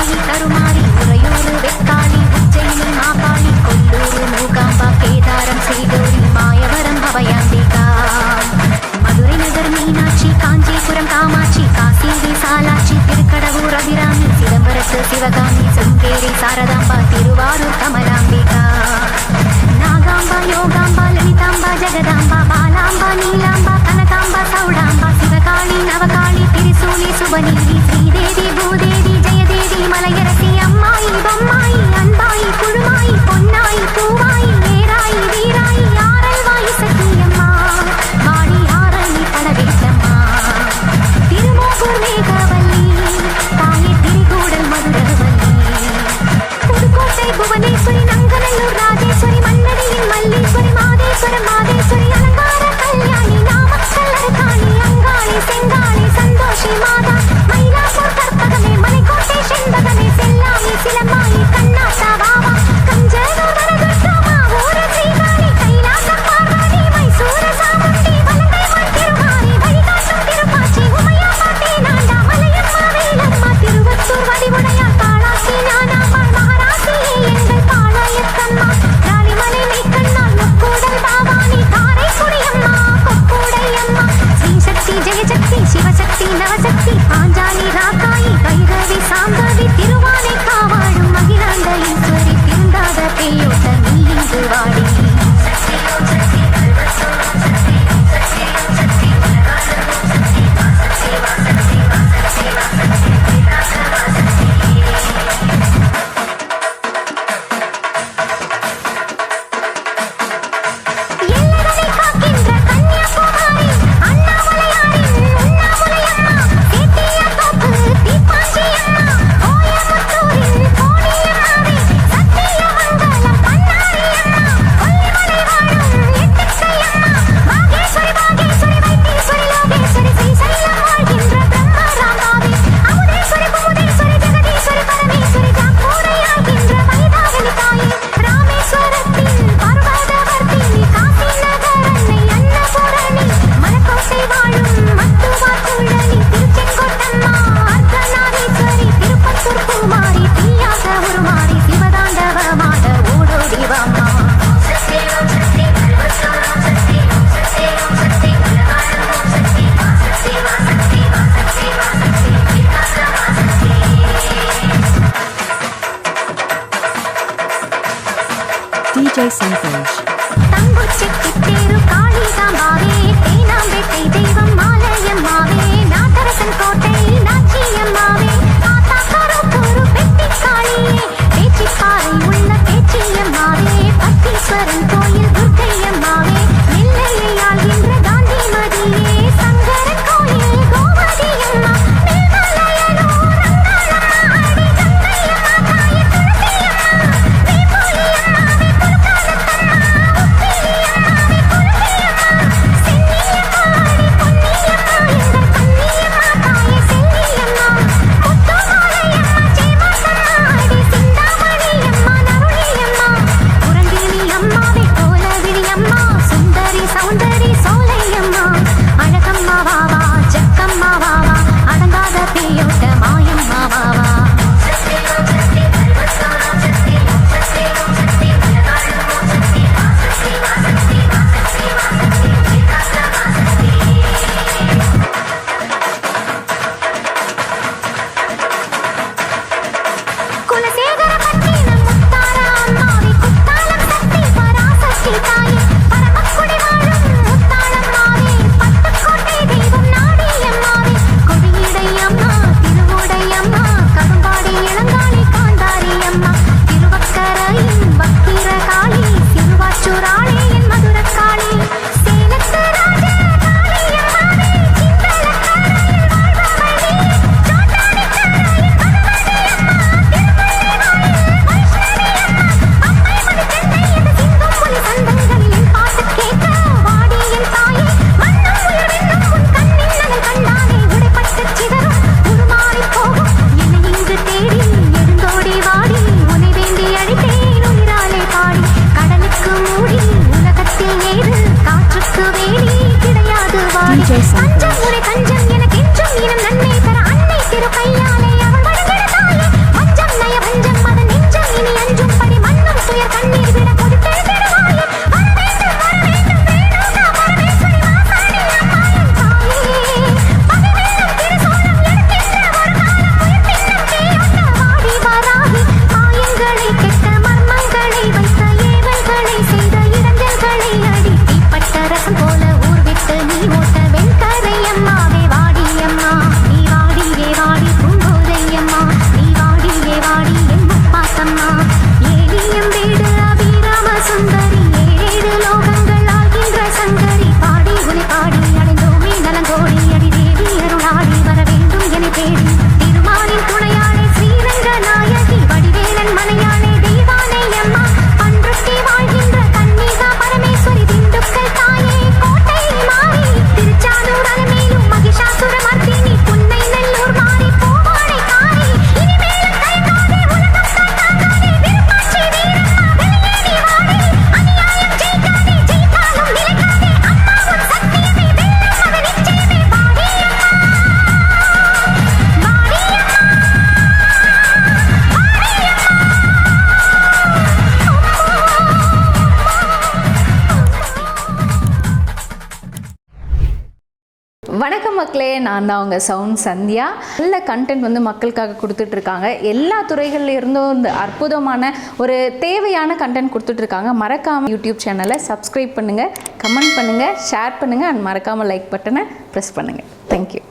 தாயி கருமாரி உறையூரு வெக்காளி உஜ்ஜயினி மாகாளி கொல்லூரு மூகாம்பா கேதாரம் ஸ்ரீகௌரி மாயவரம் அபயாம்பிகா மதுரை நகர் மீனாட்சி காஞ்சிபுரம் காமாட்சி காசி விசாலாட்சி திருக்கடவூர் அபிராமி சிதம்பரத்து சிவகாமி சுங்கேரி சாரதாம்பா திருவாரூர் கமலாம்பிகா நாகாம்பா யோகாம்பா லலிதாம்பா ஜெகதாம்பா பாலாம்பா நீலாம்பா கனகாம்பா சௌடாம்பா சிவகாளி நவகாளி திரிசூலி சுபநீலி ஸ்ரீதேவி பூதேவி ஜெயதேவி மலையரசி அம்மாயி பொம்மாயி அன்பாயி குழுமாயி பொன்னாயி பூவாயி நேராயி வீராயி ஆரல்வாயி சத்தியம்மா வாடி ஆரணி படவேட்டம்மா திருமோகூர் மேகவல்லி தாயே திரிகூடல் மதுரவல்லி புதுக்கோட்டை புவனேஸ்வரி நங்கநல்லூர் ராஜேஸ்வரி மன்னடியின் மல்லீஸ்வரி மாதேஸ்வரம் மாதேஸ்வரி அலங்கார கல்யாணி நாமக்கல் அரகாணி அங்காளி செங்காளி சந்தோஷி மாதா மயிலாப்பூர் கற்பகமே மலைக்கோட்டை செண்பகமே செல்லாமி சிலம்பாயி கண்ணாத்தா வாவா கஞ்சனூர் வரதுர்காமா ஊர ஸ்ரீகாளி கைலாசம் பார்வதி மைசூர சாமுண்டி வலங்கைமான் திருமாரி வழிகாட்டும் திருப்பாச்சி உமையாமா தேனாண்டா மலையம்மா வேலம்மா திருவத்தூர் வடிவுடையார் காளாசி ஞானாம்பாள் மகாராசியே எங்கள் பாளையத்தம்மா ராணிமலை மெய்க்கண்ணாள் முக்கூடல் பாவானி காரைக்குடியம்மா கொக்கூடையம்மா ஸ்ரீசக்தி ஜெயசக்தி சிவசக்தி நவசக்தி பாஞ்சாலி ராக்காயி பைரவி சாம்பவி திருவானை காவாழும் மகிழாண்ட ஈஸ்வரி திருந்தாத பேயோட்ட நீ இங்கு வாடி எல்லடனை காக்கின்ற கன்னியாகுமாரி அண்ணாமலையாரின் உண்ணாமுலையம்மா சேத்தியத்தோப்பு தீப்பாஞ்சியம்மா கோயமுத்தூரின் கோணியம்மாவே சத்தியமங்கலம் பண்ணாரியம்மா கொல்லிமலை வாழும் எட்டிக்கையம்மா பாகேஸ்வரி பாகேஸ்வரி வைத்தீஸ்வரி லோகேஸ்வரி ஸ்ரீசைலம் வாழ்கின்ற பிரம்மராமாவே அமுதேஸ்வரி குமுதேஸ்வரி ஜெகதீஸ்வரி பரமேஸ்வரி ஜாக்கூரையாகின்ற வைதாகலி தாயே ராமேஸ்வரத்தின் பர்வதவர்த்தினி காசி நகர் அன்னை அன்னபூரணி மலக்கோட்டை வாழும் மத்துவாக்குழலி திருச்செங்கோட்டம்மா அர்த்தநாதீஸ்வரி திருப்பத்தூர் பூமாரி தீயாக உருமாறி சிவதாண்டவமாட ஓடோடி வாம்மா DJ Santosh. தங்குச்செட்டி தேரு காளிகாம்பாவே தேனாம்பேட்டை தெய்வம் மாலையம்மாவே நாட்டரசன் கோட்டை நாச்சியம்மாவே ஆத்தா கருப்பூரு பெட்டி காளியே பேச்சிப்பாறை உள்ள பேச்சியம்மாவே பத்தீஸ்வரன் கோயில் துர்க்கையம்மாவே நெல்லையை ஆள்கின்ற காந்திமதியே சங்கரன் கோயில் கோமதியம்மா மேல்மலையனூர் அங்காளம்மா அடி கங்கையம்மா தாயே துளசியம்மா வேப்போலியம்மாவே குலுக்காலத்தம்மா உப்பிலியம்மாவே வணக்கம் மக்களே, நான் தான் உங்கள் சவுண்ட் சந்தியா. நல்ல கண்டென்ட் வந்து மக்களுக்காக கொடுத்துட்ருக்காங்க. எல்லா துறைகள்ல இருந்தும் இந்த அற்புதமான ஒரு தேவையான கண்டென்ட் கொடுத்துட்ருக்காங்க. மறக்காமல் யூடியூப் சேனலை சப்ஸ்கிரைப் பண்ணுங்கள், கமெண்ட் பண்ணுங்கள், ஷேர் பண்ணுங்கள் அண்ட் மறக்காமல் லைக் பட்டனை ப்ரெஸ் பண்ணுங்கள். தேங்க்யூ.